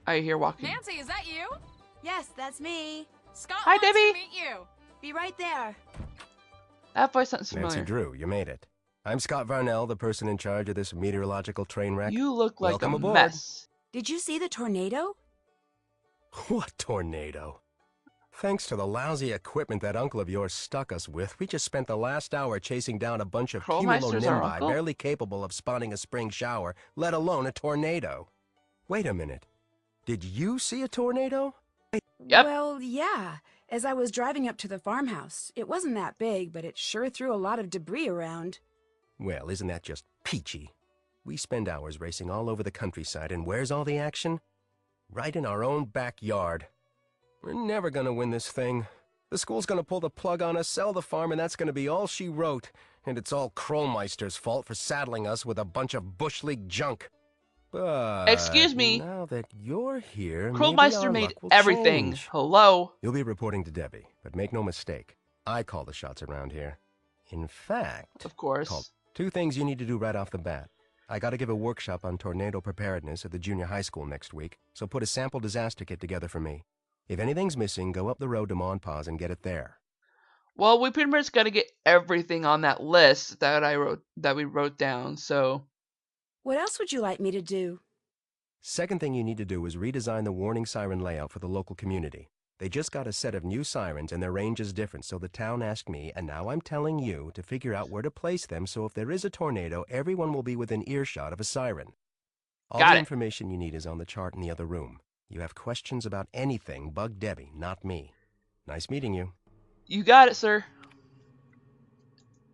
I hear walking. Nancy, is that you? Yes, that's me. Scott Hi, wants Debbie. to meet you. Be right there. That voice sounds familiar. Nancy Drew, you made it. I'm Scott Varnell, the person in charge of this meteorological train wreck. You look like Welcome a aboard. mess. Did you see the tornado? What tornado? Thanks to the lousy equipment that uncle of yours stuck us with, we just spent the last hour chasing down a bunch of Trollmeister's our cumulonimbi uncle? barely capable of spawning a spring shower, let alone a tornado. Wait a minute. Did you see a tornado? Yep. Well, yeah. As I was driving up to the farmhouse, it wasn't that big, but it sure threw a lot of debris around. Well, isn't that just peachy? We spend hours racing all over the countryside, and where's all the action? Right in our own backyard. We're never gonna win this thing. The school's gonna pull the plug on us, sell the farm, and that's gonna be all she wrote. And it's all Krollmeister's fault for saddling us with a bunch of Bush League junk. But Excuse me. now that you're here, maybe Krollmeister our made luck will everything. change. Hello? You'll be reporting to Debbie, but make no mistake. I call the shots around here. In fact, Of course. Call. 2 things you need to do right off the bat. I gotta give a workshop on tornado preparedness at the junior high school next week, so put a sample disaster kit together for me. If anything's missing, go up the road to Mon Paz and get it there. Well, we pretty much got to get everything on that list that we wrote down. So What else would you like me to do? Second thing you need to do is redesign the warning siren layout for the local community. They just got a set of new sirens and their range is different, so the town asked me, and now I'm telling you, to figure out where to place them so if there is a tornado, everyone will be within earshot of a siren. All Got the it. information you need is on the chart in the other room. You have questions about anything, bug Debbie, not me. Nice meeting you. you got it, sir.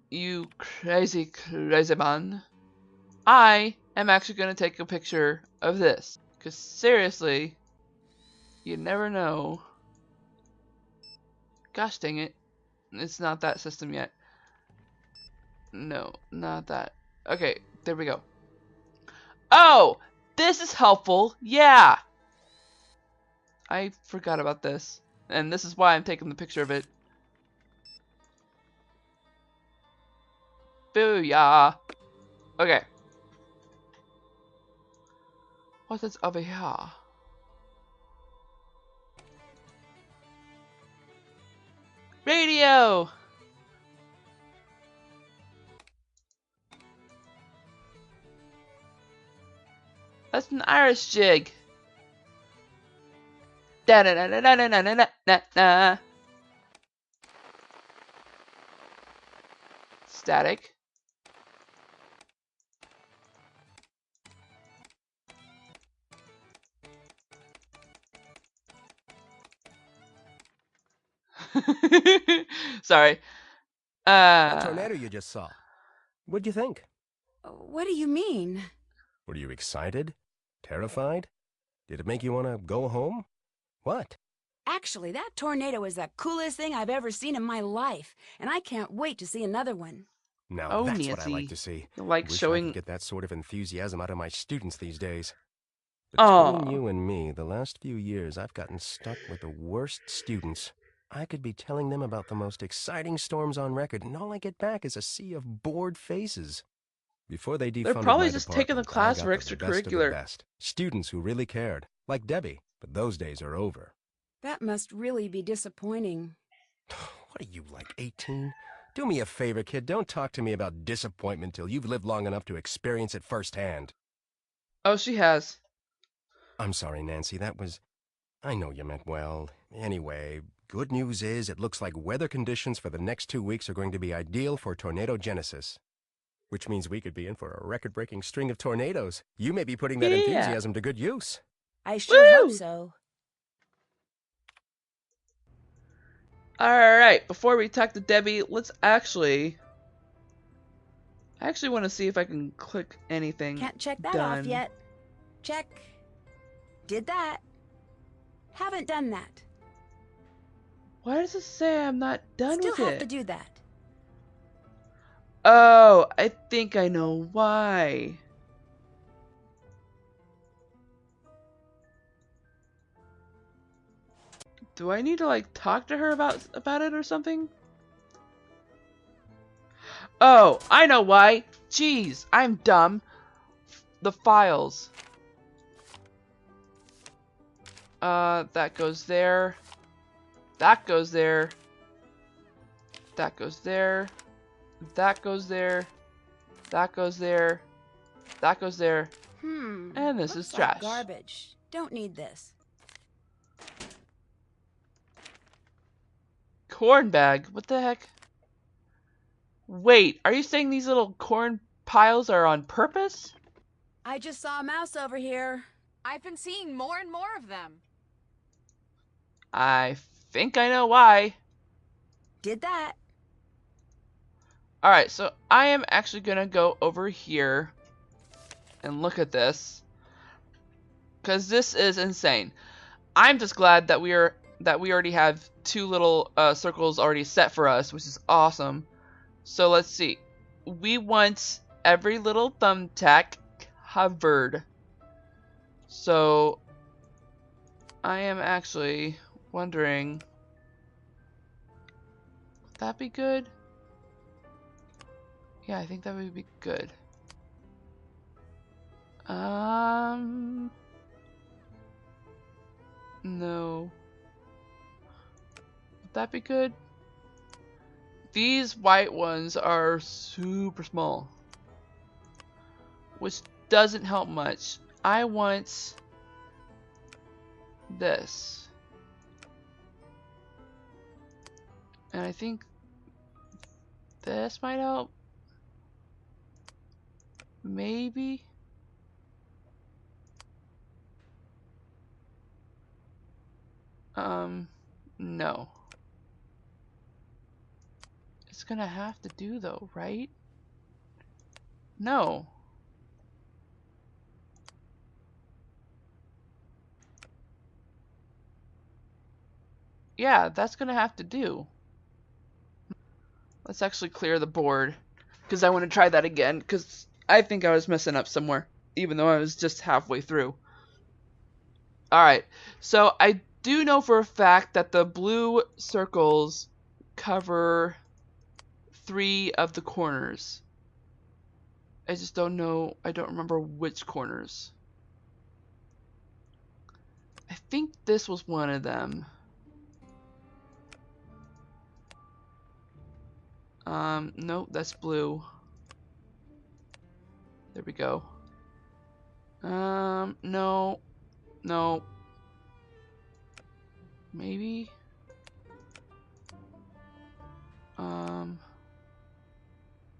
You crazy, crazy man. I am actually going to take a picture of this. Because seriously, you never know. Gosh dang it. It's not that system yet. No, not that. Okay, there we go. Oh! This is helpful! Yeah! I forgot about this. And this is why I'm taking the picture of it. Booyah! Okay. What is over here? Radio! That's an Irish jig. Da da da da da da da da da da. Static. Sorry. That tornado you just saw. What'd you think? What do you mean? Were you excited? Terrified? Did it make you want to go home? What? Actually, that tornado is the coolest thing I've ever seen in my life, and I can't wait to see another one. Now Oh, that's what I Nancy. like to see. Like Wish I showing. could get that sort of enthusiasm out of my students these days. Between Aw. you and me, the last few years I've gotten stuck with the worst students. I could be telling them about the most exciting storms on record, and all I get back is a sea of bored faces. Before they defunded probably my just taking the department, I class got for them the best of the extracurricular. best. Students who really cared, like Debbie, but those days are over. That must really be disappointing. What are you, like 18? Do me a favor, kid. Don't talk to me about disappointment till you've lived long enough to experience it firsthand. Oh, she has. I'm sorry, Nancy. That was... I know you meant well. Anyway, good news is it looks like weather conditions for the next 2 weeks are going to be ideal for tornado genesis. Which means we could be in for a record-breaking string of tornadoes. You may be putting that Yeah. enthusiasm to good use. I sure hope Woo! so. Alright, before we talk to Debbie, let's actually... I actually want to see if I can click anything. Can't check that Done. off yet. Check. Did that. Haven't done that. Why does it say I'm not done Still with have it? to do that. Oh, I think I know why. Do I need to like talk to her about it or something? Oh, I know why. Jeez, I'm dumb. The files. That goes there. That goes there. That goes there. That goes there. That goes there. That goes there. And this is Looks trash. like garbage. Don't need this. Corn bag? What the heck? Wait, are you saying these little corn piles are on purpose? I just saw a mouse over here. I've been seeing more and more of them. I think I know why. Did that. Alright, so I am actually gonna go over here and look at this. Because this is insane. I'm just glad that we already have two little circles already set for us, which is awesome. So let's see. We want every little thumbtack covered. So I am actually wondering, would that be good? Yeah, I think that would be good. No. Would that be good? These white ones are super small, which doesn't help much. I want this. And I think this might help. Maybe. No. It's gonna have to do though, right? No. Yeah, that's gonna have to do. Let's actually clear the board, because I want to try that again, because I think I was messing up somewhere, even though I was just halfway through. Alright, so I do know for a fact that the blue circles cover 3 of the corners. I just don't know, I don't remember which corners. I think this was one of them. No, that's blue. There we go. No. No. Maybe?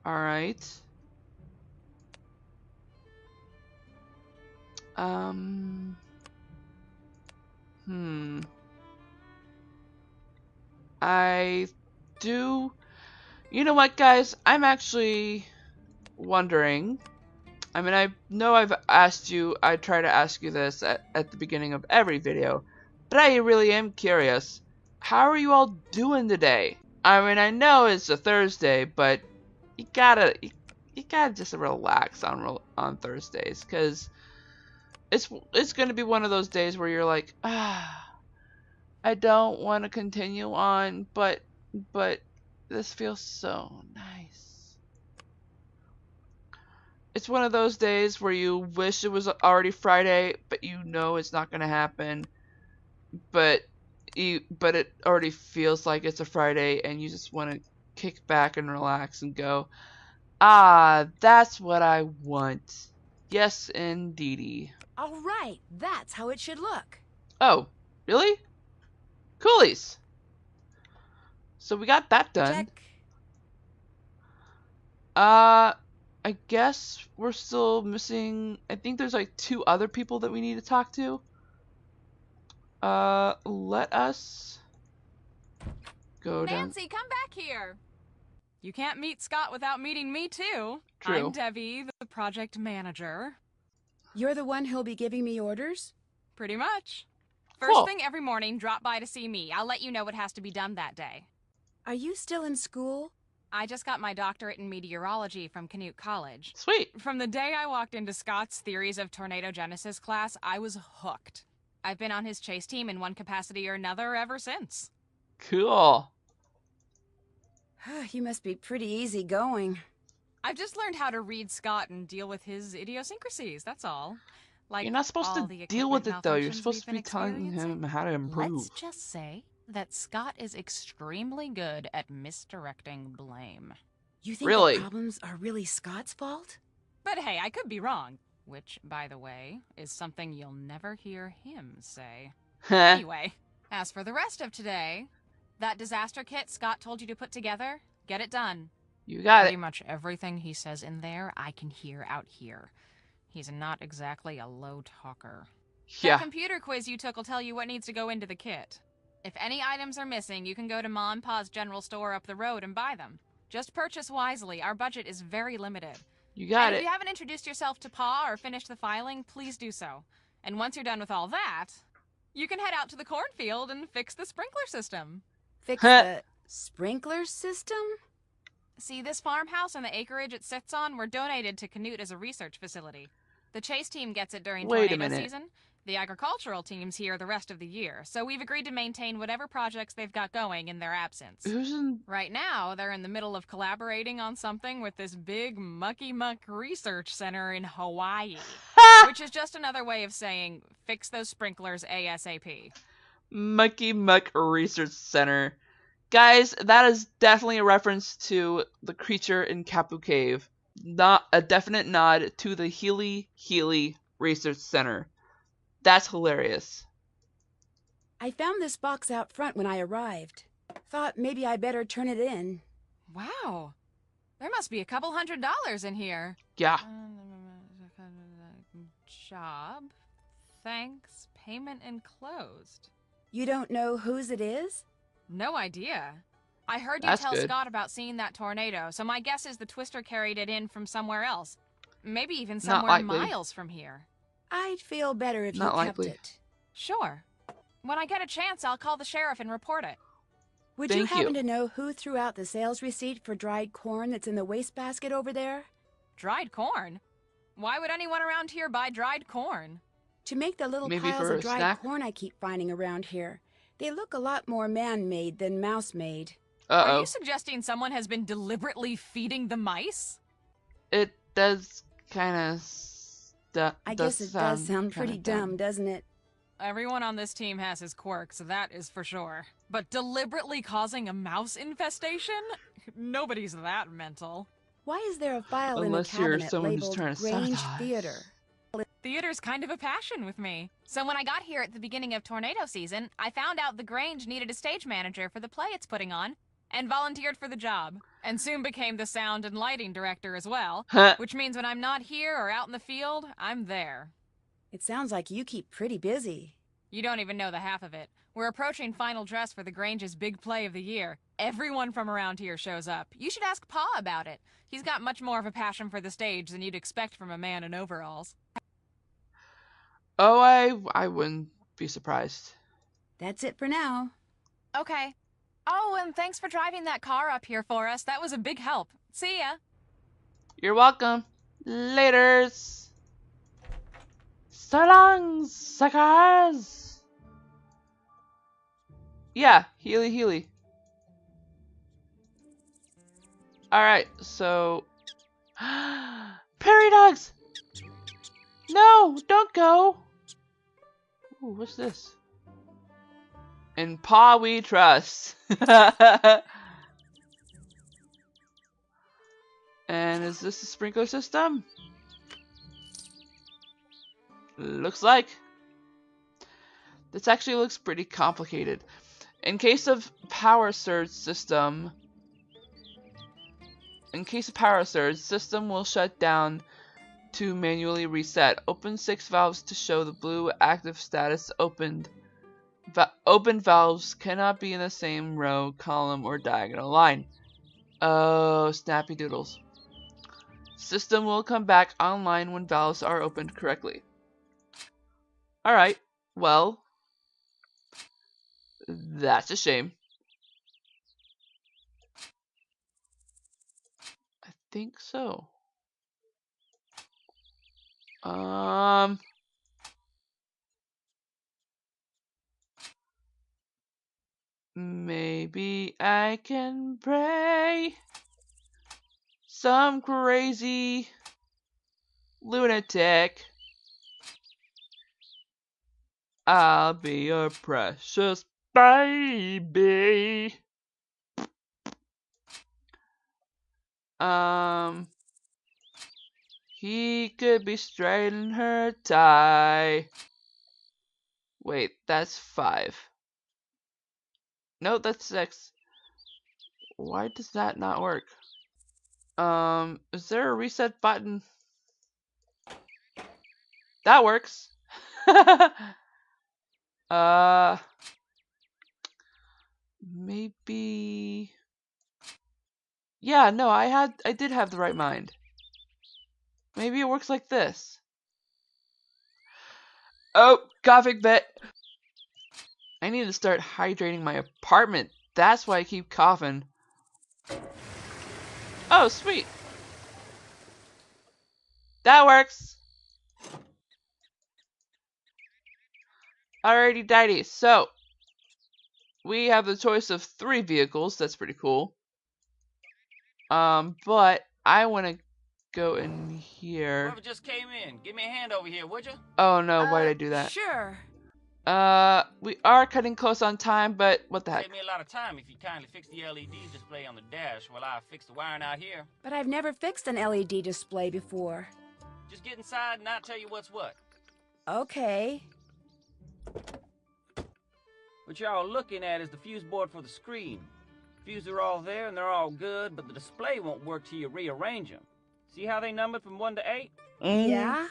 Alright. I do... You know what, guys? I'm actually wondering... I mean, I know I've asked you... I try to ask you this at the beginning of every video. But I really am curious. How are you all doing today? I mean, I know it's a Thursday, but... You gotta just relax on Thursdays. Because... It's gonna be one of those days where you're like... I don't want to continue on, but this feels so nice. It's one of those days where you wish it was already Friday, but you know it's not going to happen. But it already feels like it's a Friday, and you just want to kick back and relax and go, ah, that's what I want. Yes, indeedy. All right, that's how it should look. Oh, really? Coolies. So we got that done. Check. I guess we're still missing... I think there's like 2 other people that we need to talk to. Let us go down. Nancy, come back here. You can't meet Scott without meeting me too. True. I'm Debbie, the project manager. You're the one who'll be giving me orders? Pretty much. Cool. First thing every morning, drop by to see me. I'll let you know what has to be done that day. Are you still in school? I just got my doctorate in meteorology from Canute College. Sweet. From the day I walked into Scott's Theories of Tornado Genesis class, I was hooked. I've been on his chase team in one capacity or another ever since. Cool. You must be pretty easygoing. I've just learned how to read Scott and deal with his idiosyncrasies, that's all. Like You're not supposed all to the deal with it equipment though. You're malfunctions supposed to we've be been telling experiencing? him how to improve. Let's just say that Scott is extremely good at misdirecting blame. You think the Really? problems are really Scott's fault? But hey, I could be wrong. Which, by the way, is something you'll never hear him say. Anyway, as for the rest of today, that disaster kit Scott told you to put together, get it done. You got Pretty it. much everything he says in there, I can hear out here. He's not exactly a low talker. Yeah. That computer quiz you took will tell you what needs to go into the kit. If any items are missing, you can go to Ma and Pa's general store up the road and buy them. Just purchase wisely. Our budget is very limited. You got And it. if you haven't introduced yourself to Pa or finished the filing, please do so. And once you're done with all that, you can head out to the cornfield and fix the sprinkler system. Fix the sprinkler system? See, this farmhouse and the acreage it sits on were donated to Canute as a research facility. The chase team gets it during Wait a tornado minute. season. The agricultural team's here the rest of the year, so we've agreed to maintain whatever projects they've got going in their absence. Who's in? Right now, they're in the middle of collaborating on something with this big mucky muck research center in Hawaii. Which is just another way of saying, fix those sprinklers ASAP. Mucky Muck Research Center. Guys, that is definitely a reference to the creature in Kapu Cave. Not a definite nod to the Healy Research Center. That's hilarious. I found this box out front when I arrived. Thought maybe I better turn it in. Wow. There must be a couple $100 in here. Yeah. Job. Thanks. Payment enclosed. You don't know whose it is? No idea. I heard you That's tell good. Scott about seeing that tornado, so my guess is the Twister carried it in from somewhere else. Maybe even Not somewhere likely. miles from here. I'd feel better if Not you kept likely. it. Sure. When I get a chance, I'll call the sheriff and report it. Would you Thank you. happen to know who threw out the sales receipt for dried corn that's in the wastebasket over there? Dried corn? Why would anyone around here buy dried corn? To make the little Maybe piles for of a dried snack? corn I keep finding around here. They look a lot more man-made than mouse-made. Are Uh-oh. you suggesting someone has been deliberately feeding the mice? It does kind of... I guess it does sound pretty dumb, doesn't it? Everyone on this team has his quirks, that is for sure. But deliberately causing a mouse infestation? Nobody's that mental. Why is there a file Unless in the you're cabinet someone who's labeled trying to Grange sabotage. Theater? Theater's kind of a passion with me. So when I got here at the beginning of tornado season, I found out the Grange needed a stage manager for the play it's putting on, and volunteered for the job. And soon became the sound and lighting director as well, Huh. which means when I'm not here or out in the field, I'm there. It sounds like you keep pretty busy. You don't even know the half of it. We're approaching final dress for the Grange's big play of the year. Everyone from around here shows up. You should ask Pa about it. He's got much more of a passion for the stage than you'd expect from a man in overalls. Oh, I wouldn't be surprised. That's it for now. Okay. Oh, and thanks for driving that car up here for us. That was a big help. See ya. You're welcome. Laters. So long, suckers. Yeah, Healy. Alright, so... Prairie dogs! No, don't go! Ooh, what's this? In Pa we trust. And is this the sprinkler system? Looks like. This actually looks pretty complicated. In case of power surge, system will shut down to manually reset. Open 6 valves to show the blue active status opened. Open valves cannot be in the same row, column, or diagonal line. Oh, snappy doodles. System will come back online when valves are opened correctly. Alright, well, that's a shame. I think so. Maybe I can pray some crazy lunatic I'll be your precious baby. He could be straightening her tie. Wait, that's 5. No, that's 6. Why does that not work? Is there a reset button? That works. Maybe. Yeah, no, I did have the right mind. Maybe it works like this. Oh, coughing fit. I need to start hydrating my apartment. That's why I keep coughing. Oh, sweet. That works. Alrighty, dighty. So, we have the choice of 3 vehicles. That's pretty cool. But I want to go in here. Whoever just came in, give me a hand over here, would you? Oh no, why did I do that? Sure. We are cutting close on time, but what the heck? Save me a lot of time if you kindly fix the LED display on the dash while I fix the wiring out here. But I've never fixed an LED display before. Just get inside and I'll tell you what's what. Okay. What y'all looking at is the fuse board for the screen. Fuses are all there and they're all good, but the display won't work till you rearrange them. See how they numbered from 1 to 8? Yeah?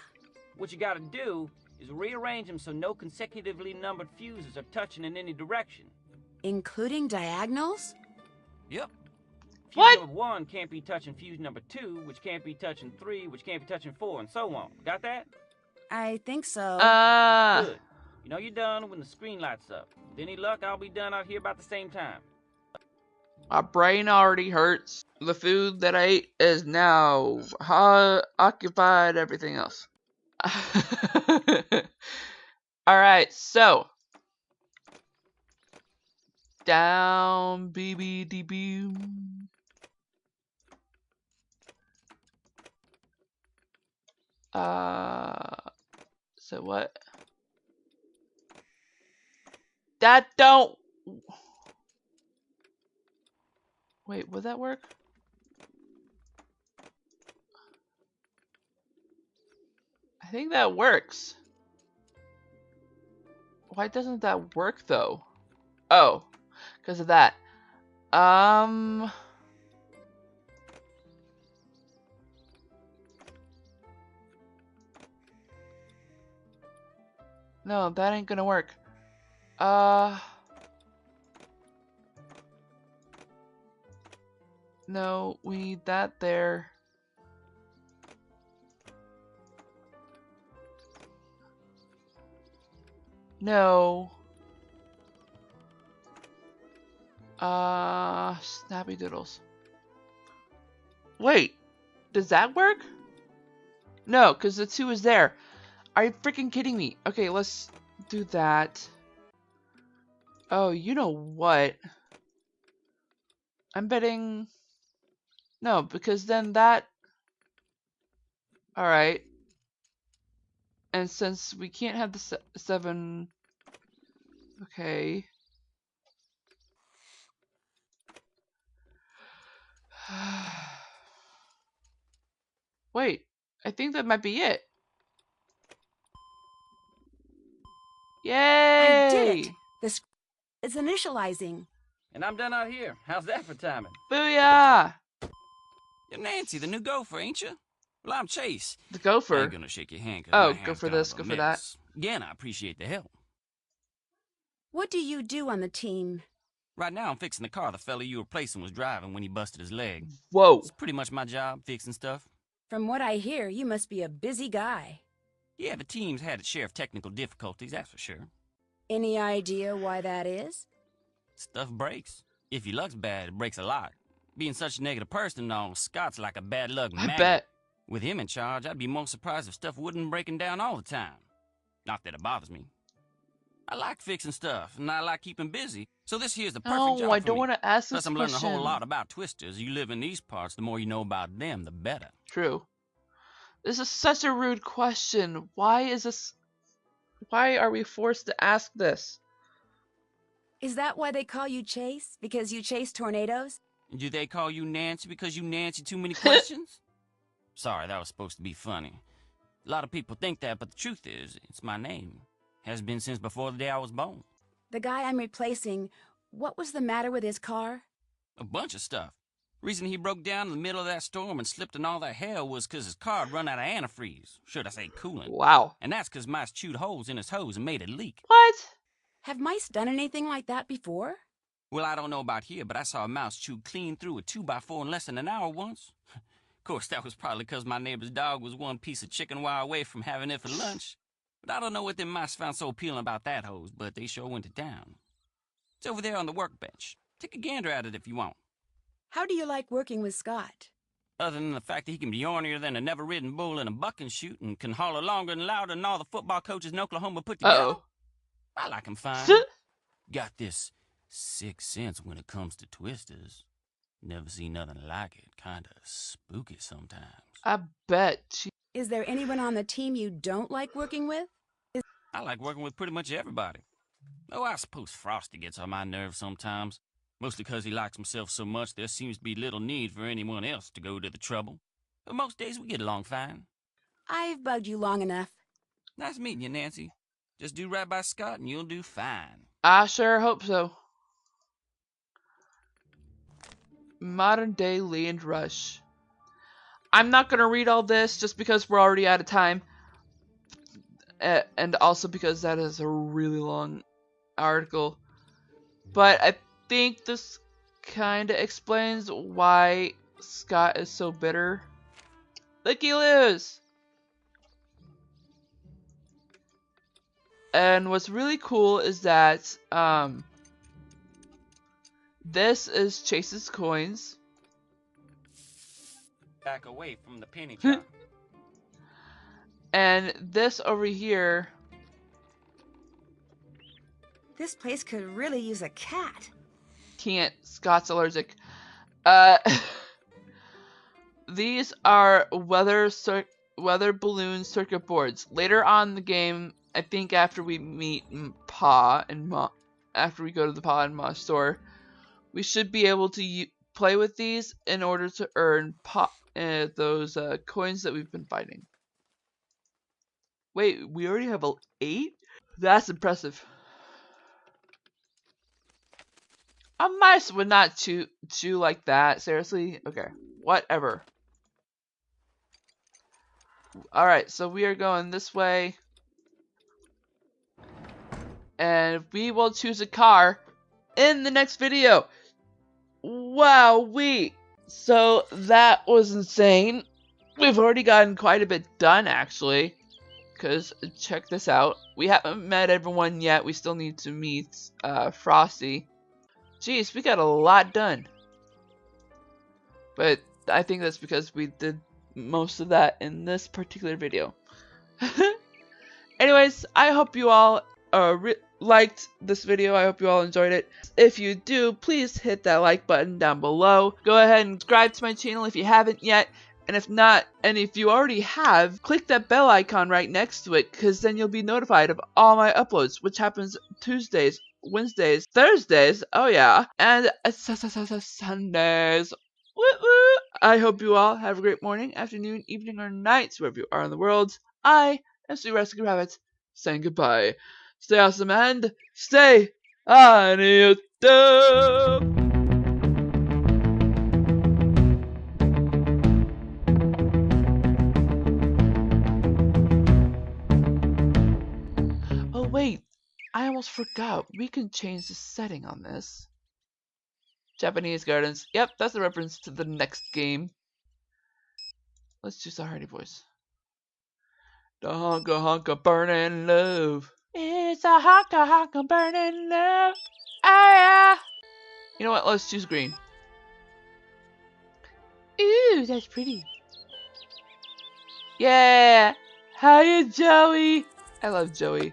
What you gotta do is rearrange them so no consecutively numbered fuses are touching in any direction. Including diagonals? Yep. Fuse What? number 1 can't be touching fuse number 2, which can't be touching 3, which can't be touching 4, and so on. Got that? I think so. Good. You know you're done when the screen lights up. With any luck, I'll be done out here about the same time. My brain already hurts. The food that I ate is now occupied everything else. Alright, so. Down, BBDB. So what? That don't. Wait, would that work? I think that works. Why doesn't that work though? Oh, because of that. No, that ain't gonna work. No, we need that there. No. Snappy Doodles. Wait, does that work? No, because the 2 is there. Are you freaking kidding me? Okay, let's do that. Oh, you know what? I'm betting... No, because then that... Alright. And since we can't have the 7... Okay. Wait, I think that might be it. Yay! I did it. This is initializing. And I'm done out here. How's that for timing? Booyah! You're Nancy, the new gopher, ain't you? Well, I'm Chase. The I gopher. ain't gonna shake your hand. 'Cause Oh, my go hand's for kind this, of a go for that. mess. Again, I appreciate the help. What do you do on the team? Right now, I'm fixing the car the fella you were replacing was driving when he busted his leg. Whoa. It's pretty much my job, fixing stuff. From what I hear, you must be a busy guy. Yeah, the team's had its share of technical difficulties, that's for sure. Any idea why that is? Stuff breaks. If your luck's bad, it breaks a lot. Being such a negative person and all, Scott's like a bad luck I magnet. bet. With him in charge, I'd be more surprised if stuff wouldn't breaking down all the time. Not that it bothers me. I like fixing stuff, and I like keeping busy. So this here's the perfect job No, I for don't me. want to ask this Plus, I'm question. learning a whole lot about twisters. You live in these parts, the more you know about them, the better. True. This is such a rude question. Why is this... Why are we forced to ask this? Is that why they call you Chase? Because you chase tornadoes? Do they call you Nancy because you Nancy too many questions? Sorry, that was supposed to be funny. A lot of people think that, but the truth is, it's my name. Has been since before the day I was born. The guy I'm replacing, what was the matter with his car? A bunch of stuff. Reason he broke down in the middle of that storm and slipped in all that hell was 'cause his car had run out of antifreeze. Should I say coolant. Wow. And that's 'cause mice chewed holes in his hose and made it leak. What? Have mice done anything like that before? Well, I don't know about here, but I saw a mouse chew clean through a 2x4 in less than an hour once. Of course, that was probably 'cause my neighbor's dog was one piece of chicken wire away from having it for lunch. But I don't know what them mice found so appealing about that hose, but they sure went to town. It's over there on the workbench. Take a gander at it if you want. How do you like working with Scott? Other than the fact that he can be ornier than a never-ridden bull in a bucking chute and can holler longer and louder than all the football coaches in Oklahoma put together. Uh-oh. I like him fine. Got this sixth sense when it comes to twisters. Never seen nothing like it. Kinda spooky sometimes. I bet. Is there anyone on the team you don't like working with? I like working with pretty much everybody. Oh, I suppose Frosty gets on my nerves sometimes. Mostly 'cause he likes himself so much there seems to be little need for anyone else to go to the trouble. But most days we get along fine. I've bugged you long enough. Nice meeting you, Nancy. Just do right by Scott and you'll do fine. I sure hope so. Modern day Lee and Rush. I'm not gonna read all this just because we're already out of time. And also because that is a really long article. But I think this kinda explains why Scott is so bitter. Looky loos! And what's really cool is that this is Chase's coins. Back away from the penny jar. And this over here. This place could really use a cat. Can't. Scott's allergic. These are weather balloon circuit boards. Later on in the game, I think after we meet Pa and Ma, after we go to the Pa and Ma store, we should be able to play with these in order to earn those coins that we've been fighting. Wait, we already have 8? That's impressive. A mice would not chew like that. Seriously? Okay. Whatever. Alright, so we are going this way. And we will choose a car in the next video. Wow-wee. So that was insane. We've already gotten quite a bit done, actually. Because, check this out. We haven't met everyone yet. We still need to meet Frosty. Jeez, we got a lot done. But I think that's because we did most of that in this particular video. Anyways, I hope you all liked this video. I hope you all enjoyed it. If you do, please hit that like button down below. Go ahead and subscribe to my channel if you haven't yet. And if not, and if you already have, click that bell icon right next to it, because then you'll be notified of all my uploads, which happens Tuesdays, Wednesdays, Thursdays, oh yeah, and Sundays. Woo woo! I hope you all have a great morning, afternoon, evening, or night, wherever you are in the world. I am Sweet Rescue Rabbit, saying goodbye. Stay awesome and stay on YouTube! Wait, I almost forgot. We can change the setting on this. Japanese Gardens. Yep, that's a reference to the next game. Let's choose our Hardy voice. The honka honka burning love. It's a honka honka burning love. Ah, yeah. You know what? Let's choose green. Ooh, that's pretty. Yeah. Hiya, Joey. I love Joey.